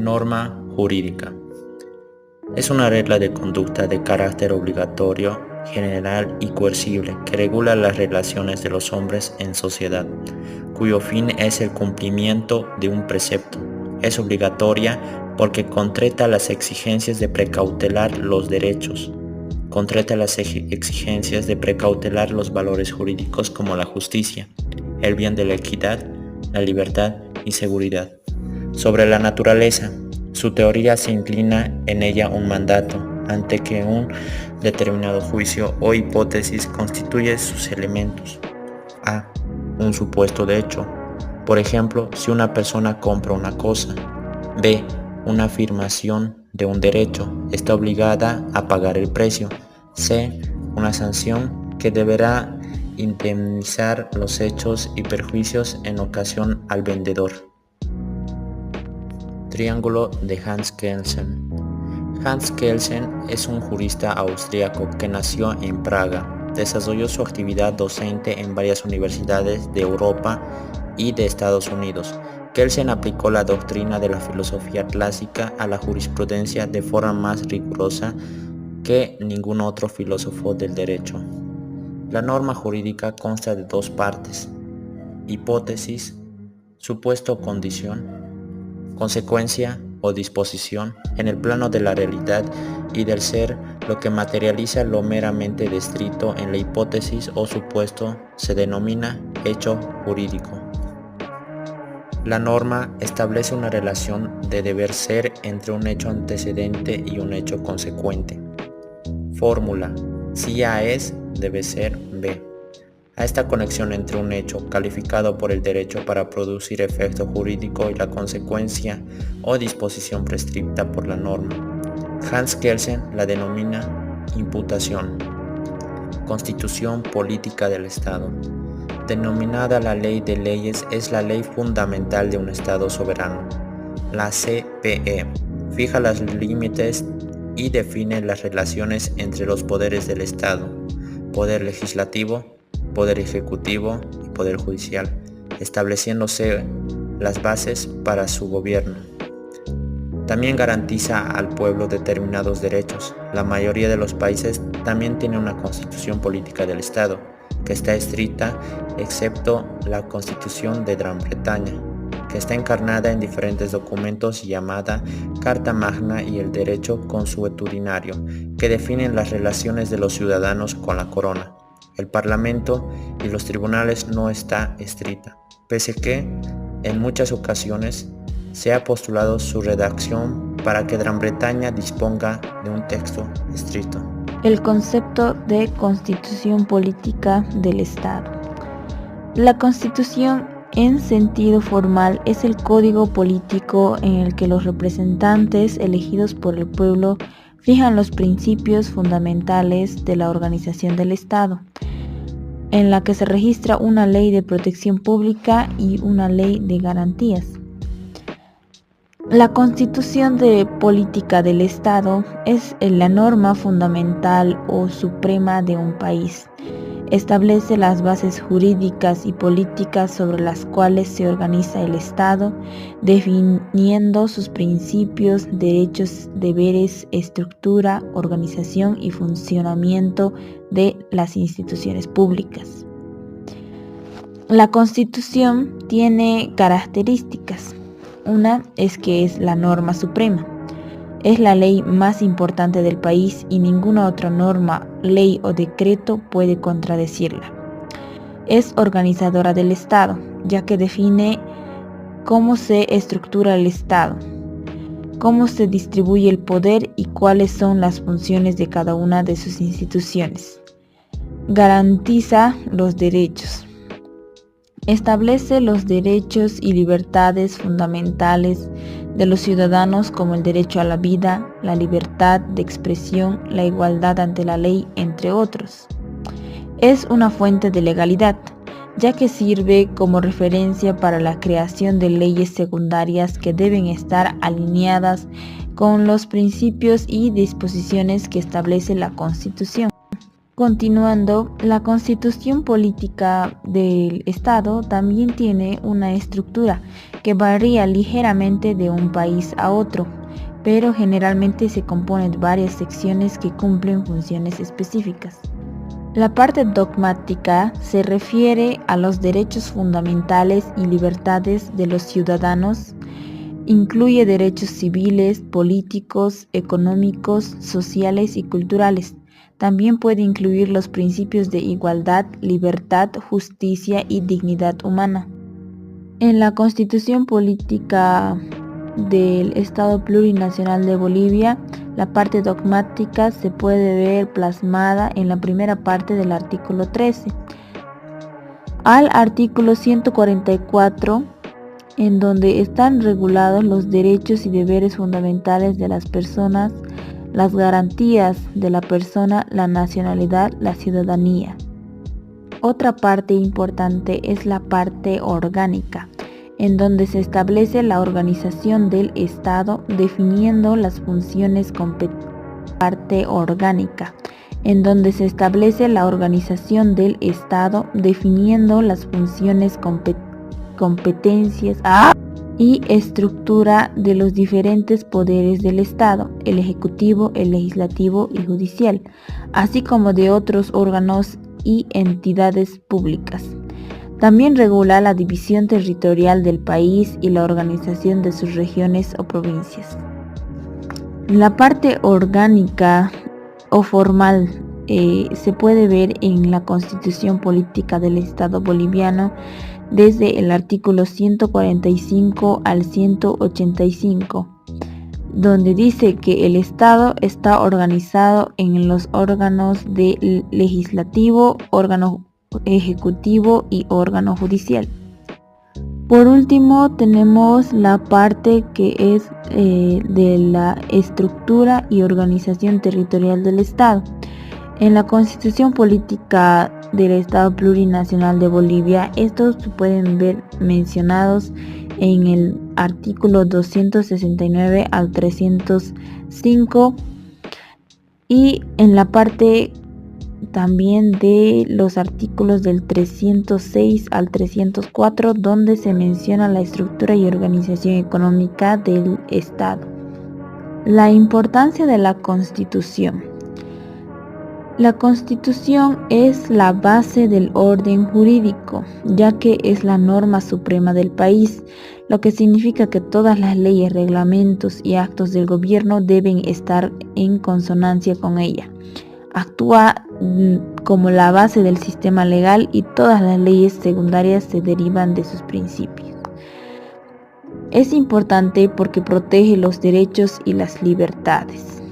Norma jurídica. Es una regla de conducta de carácter obligatorio, general y coercible que regula las relaciones de los hombres en sociedad, cuyo fin es el cumplimiento de un precepto. Es obligatoria porque concreta las exigencias de precautelar los derechos, concreta las exigencias de precautelar los valores jurídicos como la justicia, el bien de la equidad, la libertad y seguridad. Sobre la naturaleza, su teoría se inclina en ella un mandato, ante que un determinado juicio o hipótesis constituye sus elementos. A. Un supuesto de hecho. Por ejemplo, si una persona compra una cosa. B. Una afirmación de un derecho. Está obligada a pagar el precio. C. Una sanción que deberá indemnizar los hechos y perjuicios en ocasión al vendedor. Triángulo de Hans Kelsen. Hans Kelsen es un jurista austríaco que nació en Praga. Desarrolló su actividad docente en varias universidades de Europa y de Estados Unidos. Kelsen aplicó la doctrina de la filosofía clásica a la jurisprudencia de forma más rigurosa que ningún otro filósofo del derecho. La norma jurídica consta de dos partes: hipótesis, supuesto o condición, consecuencia o disposición en el plano de la realidad y del ser. Lo que materializa lo meramente descrito en la hipótesis o supuesto se denomina hecho jurídico. La norma establece una relación de deber ser entre un hecho antecedente y un hecho consecuente. Fórmula: si A es, debe ser B. A esta conexión entre un hecho calificado por el derecho para producir efecto jurídico y la consecuencia o disposición prescripta por la norma, Hans Kelsen la denomina imputación. Constitución política del Estado. Denominada la ley de leyes, es la ley fundamental de un Estado soberano. La CPE fija los límites y define las relaciones entre los poderes del Estado: poder legislativo, poder ejecutivo y poder judicial, estableciéndose las bases para su gobierno. También garantiza al pueblo determinados derechos. La mayoría de los países también tiene una constitución política del Estado, que está escrita, excepto la Constitución de Gran Bretaña, que está encarnada en diferentes documentos llamada Carta Magna, y el derecho consuetudinario, que definen las relaciones de los ciudadanos con la corona. El Parlamento y los tribunales no está escrita, pese que, en muchas ocasiones, se ha postulado su redacción para que Gran Bretaña disponga de un texto escrito. El concepto de constitución política del Estado. La Constitución, en sentido formal, es el código político en el que los representantes elegidos por el pueblo fijan los principios fundamentales de la organización del Estado, en la que se registra una ley de protección pública y una ley de garantías. La Constitución de política del Estado es la norma fundamental o suprema de un país. Establece las bases jurídicas y políticas sobre las cuales se organiza el Estado, definiendo sus principios, derechos, deberes, estructura, organización y funcionamiento de las instituciones públicas. La Constitución tiene características. Una es que es la norma suprema. Es la ley más importante del país y ninguna otra norma, ley o decreto puede contradecirla. Es organizadora del Estado, ya que define cómo se estructura el Estado, cómo se distribuye el poder y cuáles son las funciones de cada una de sus instituciones. Garantiza los derechos. Establece los derechos y libertades fundamentales de los ciudadanos, como el derecho a la vida, la libertad de expresión, la igualdad ante la ley, entre otros. Es una fuente de legalidad, ya que sirve como referencia para la creación de leyes secundarias que deben estar alineadas con los principios y disposiciones que establece la Constitución. Continuando, la constitución política del Estado también tiene una estructura que varía ligeramente de un país a otro, pero generalmente se compone de varias secciones que cumplen funciones específicas. La parte dogmática se refiere a los derechos fundamentales y libertades de los ciudadanos. Incluye derechos civiles, políticos, económicos, sociales y culturales. También puede incluir los principios de igualdad, libertad, justicia y dignidad humana. En la Constitución Política del Estado Plurinacional de Bolivia, la parte dogmática se puede ver plasmada en la primera parte del artículo 13. Al artículo 144, en donde están regulados los derechos y deberes fundamentales de las personas, las garantías de la persona, la nacionalidad, la ciudadanía. Otra parte importante es la parte orgánica, en donde se establece la organización del Estado, definiendo las funciones parte orgánica, en donde se establece la organización del Estado, definiendo las funciones competencias y estructura de los diferentes poderes del Estado, el Ejecutivo, el Legislativo y Judicial, así como de otros órganos y entidades públicas. También regula la división territorial del país y la organización de sus regiones o provincias. La parte orgánica o formal se puede ver en la Constitución Política del Estado Boliviano desde el artículo 145 al 185, donde dice que el Estado está organizado en los órganos de legislativo, órgano ejecutivo y órgano judicial. Por último, tenemos la parte que es de la estructura y organización territorial del Estado. En la Constitución Política del Estado Plurinacional de Bolivia, estos se pueden ver mencionados en el artículo 269 al 305 y en la parte también de los artículos del 306 al 304, donde se menciona la estructura y organización económica del Estado. La importancia de la Constitución. La Constitución es la base del orden jurídico, ya que es la norma suprema del país, lo que significa que todas las leyes, reglamentos y actos del gobierno deben estar en consonancia con ella. Actúa como la base del sistema legal y todas las leyes secundarias se derivan de sus principios. Es importante porque protege los derechos y las libertades,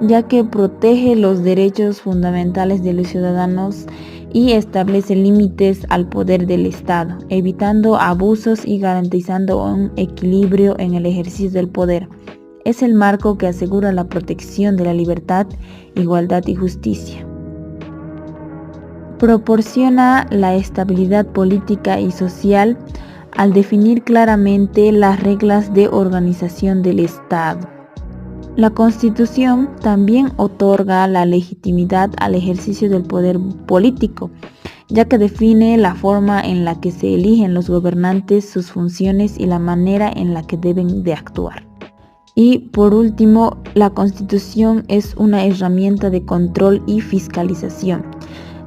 ya que protege los derechos fundamentales de los ciudadanos y establece límites al poder del Estado, evitando abusos y garantizando un equilibrio en el ejercicio del poder. Es el marco que asegura la protección de la libertad, igualdad y justicia. Proporciona la estabilidad política y social al definir claramente las reglas de organización del Estado. La Constitución también otorga la legitimidad al ejercicio del poder político, ya que define la forma en la que se eligen los gobernantes, sus funciones y la manera en la que deben de actuar. Y por último, la Constitución es una herramienta de control y fiscalización,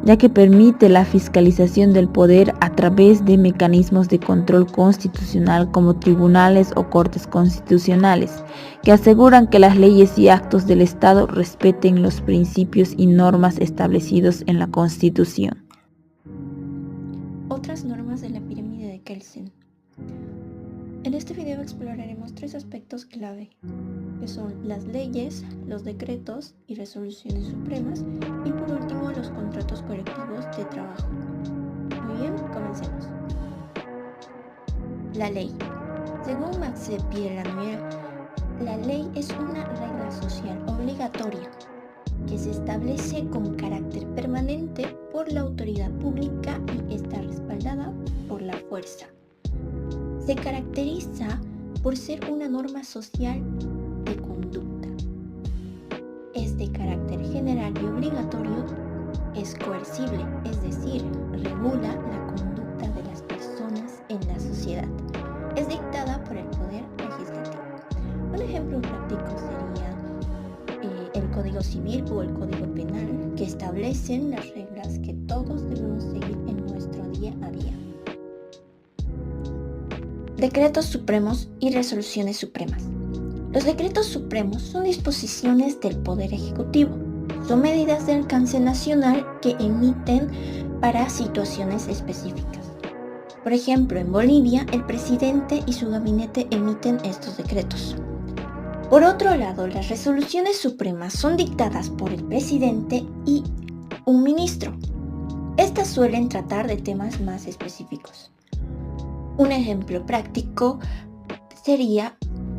ya que permite la fiscalización del poder a través de mecanismos de control constitucional como tribunales o cortes constitucionales, que aseguran que las leyes y actos del Estado respeten los principios y normas establecidos en la Constitución. Otras normas de la pirámide de Kelsen. En este video exploraremos 3 aspectos clave, que son las leyes, los decretos y resoluciones supremas, y por último los contratos colectivos de trabajo. Muy bien, comencemos. La ley. Según Max Pierre Lanoyer, la ley es una regla social obligatoria que se establece con carácter permanente por la autoridad pública y está respaldada por la fuerza. Se caracteriza por ser una norma social de conducta. Es de carácter general y obligatorio es coercible, es decir, regula la conducta de las personas en la sociedad. Es dictada por el poder legislativo. Un ejemplo práctico sería el Código Civil o el Código Penal, que establecen las reglas que todos debemos seguir en nuestro día a día. Decretos supremos y resoluciones supremas. Los decretos supremos son disposiciones del Poder Ejecutivo. Son medidas de alcance nacional que emiten para situaciones específicas. Por ejemplo, en Bolivia, el presidente y su gabinete emiten estos decretos. Por otro lado, las resoluciones supremas son dictadas por el presidente y un ministro. Estas suelen tratar de temas más específicos. Un ejemplo práctico sería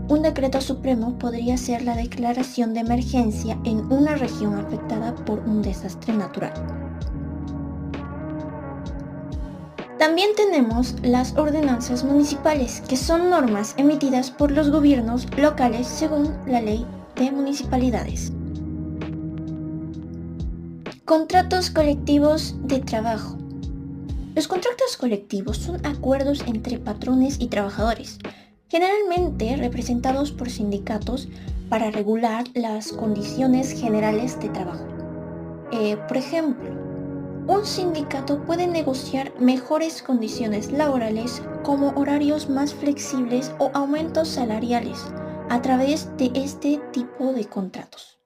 un decreto supremo podría ser la declaración de emergencia en una región afectada por un desastre natural. También tenemos las ordenanzas municipales, que son normas emitidas por los gobiernos locales según la ley de municipalidades. Contratos colectivos de trabajo. Los contratos colectivos son acuerdos entre patrones y trabajadores, generalmente representados por sindicatos para regular las condiciones generales de trabajo. Por ejemplo, un sindicato puede negociar mejores condiciones laborales como horarios más flexibles o aumentos salariales a través de este tipo de contratos.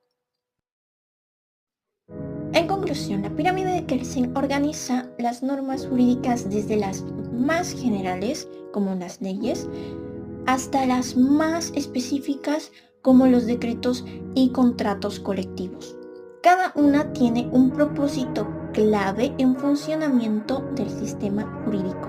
En conclusión, la pirámide de Kelsen organiza las normas jurídicas desde las más generales, como las leyes, hasta las más específicas, como los decretos y contratos colectivos. Cada una tiene un propósito clave en funcionamiento del sistema jurídico.